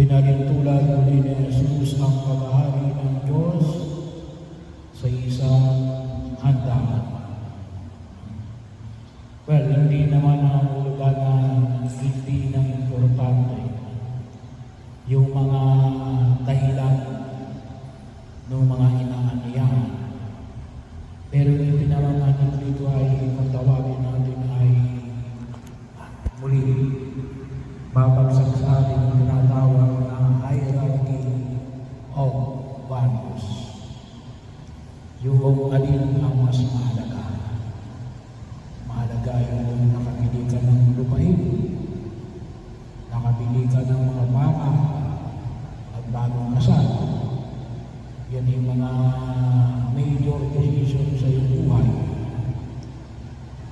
Pinalintulad muli ni Jesus ang paghahari ng Diyos sa isang handaan. Well, hindi naman ang hulugan na hindi na importante yung mga dahilan ng mga inaaniyahan. Pero yung pinamamanin dito ay, kung tawagin natin ay muli babagsak sa atin yung tinatawag na hierarchy of values. Yung alin ang mas mahalaga. Mahalaga yung nakabili ka ng lupain, nakabili ka ng mga baka at bagong kasal. Yan yung mga major decision sa iyong buhay.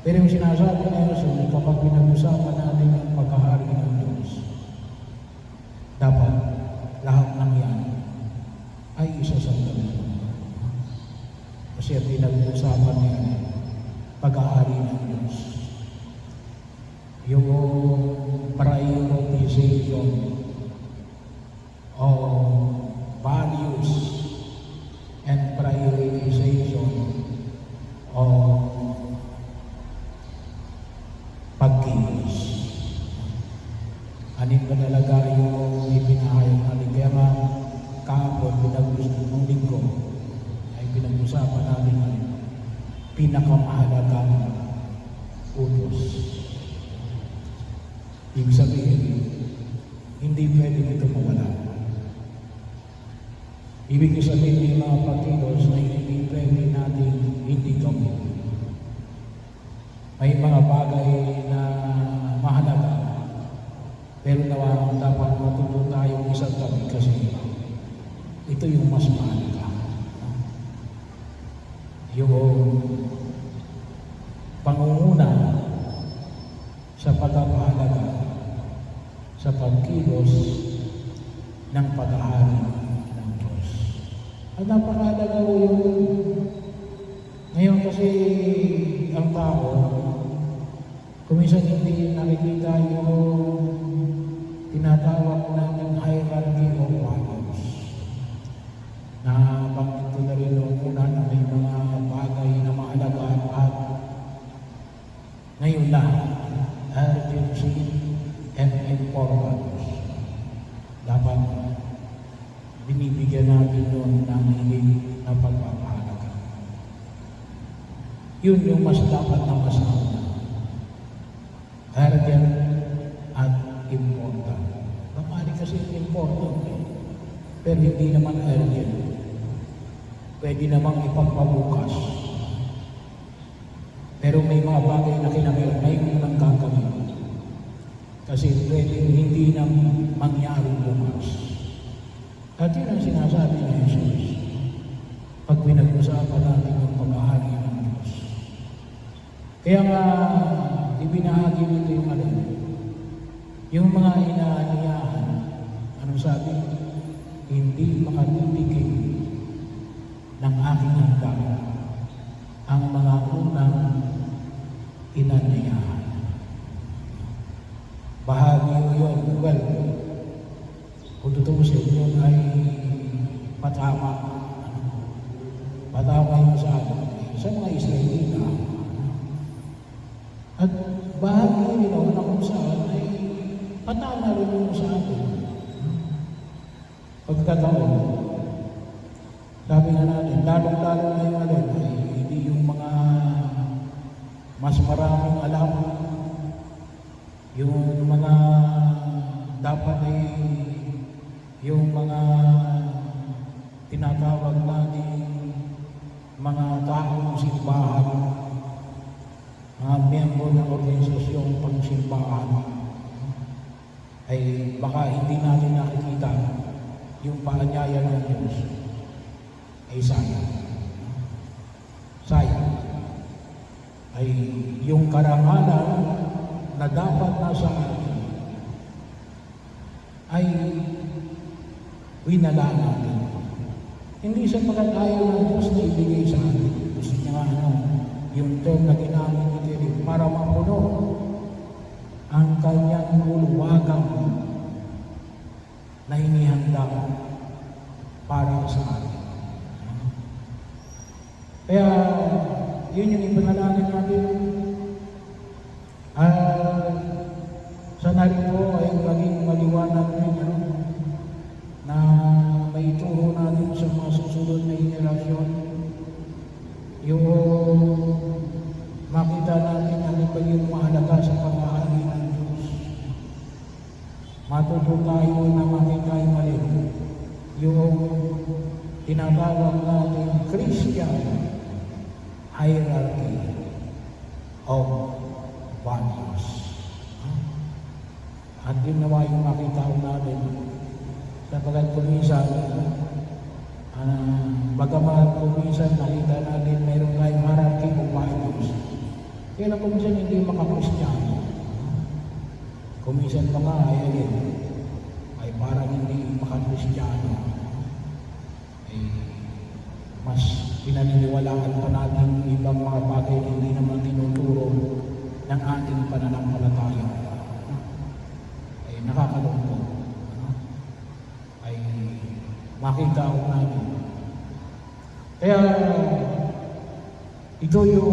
Pero yung sinasabi na yun, kapag pinag-usapan natin yung pagkahari ng Diyos, dapat lahat ng yan ay isa sa Diyos. Kasi ang pinag-usapan niya, pag-ahari ng Diyos. Yung prioritization of values and prioritization of pagkilos. Anin ba talaga yung ipinahayag natin? Kaya nga kahapon, pinag-usapan ng linggo, ay pinag-usapan natin ang pinakamahalagang utos. Ibig sabihin, hindi pwede ito mawala. Ibig sabihin ng mga pagkilos na hindi pwede natin hindi gawin. May mga bagay na mahalaga, pero nawawan dapat matuto tayong isang tabi kasi ito yung mas mahalaga. Yung pangunguna sa pagpapahalaga sa pagkilos ng paghahari ng Diyos. At napakahalaga ko yung ngayon kasi ang tao, kung minsan hindi nakikita yung tinatawag natin hierarchy of values. Na banggit ko na rin noong una na may mga bagay na mahalaga at ngayon lahat, urgency and importance. Dapat binibigyan natin doon ng higit na pagpapahalaga. Yun yung mas dapat na masama. Urgent at important. Bakali kasi important pero hindi naman urgent. Pwede namang ipagpabukas. Pero may mga bagay na kinakailangan ngayon nang gagawin. Kasi pwedeng hindi na mangyari bukas. At yun ang sinasabi ni Jesus pag pinag-usapan natin yung paghahari ng Diyos. Kaya nga, ibinahagi nito yung alin. Yung mga inaaniyahan, anong sabi? Hindi makatitigil ng aking handa ang mga unang inaniyahan. Bahagi yun, well, kung tutuusin yun ay patama. Patama yun sa mga Israelita. At bahagi nila na kung saan ay patama rin yung sa atin. Pagkataon, sabi nga natin, lalong-lalo na yung alin ay hindi yung mga mas maraming alam, yung mga dapat ay yung mga tinatawag natin mga taong simbahan, mga miyembro ng organisasyong pangsimbahan, ay baka hindi natin nakikita yung paanyaya ng Diyos ay sayang. Sayang ay yung karangalan na dapat nasa atin ay winala natin. Hindi sa pagkatayo ng Diyos na ibigay sa atin. Gusto niya nga yung term na ginamit ni Terry, para mapuno ang kanyang uluwagang na hinihanda para sa atin. Kaya, yun yung ipanalangin natin. Sana rin po ay maging maliwanag rin, na maituro natin sa mga susunod na henerasyon yung makita natin ano ba yung mahalaga sa pag-aari ng Diyos. Matuto tayo na makita yung mali yung tinatawag natin Christian hierarchy of values. At yun nawa yung makita ko natin sapagkat kuminsan bagamat kuminsan nakita natin mayroon tayong hierarchy of values, kaya lang kuminsan hindi makakristiyano. Kuminsan pa nga ay parang hindi makakristiyano, ay mas pinaniniwalaan pa natin ibang mga bagay na hindi naman tinuturo ng ating pananampalataya. Ay nakakalungkot. Ay makita ko natin. Kaya ito yung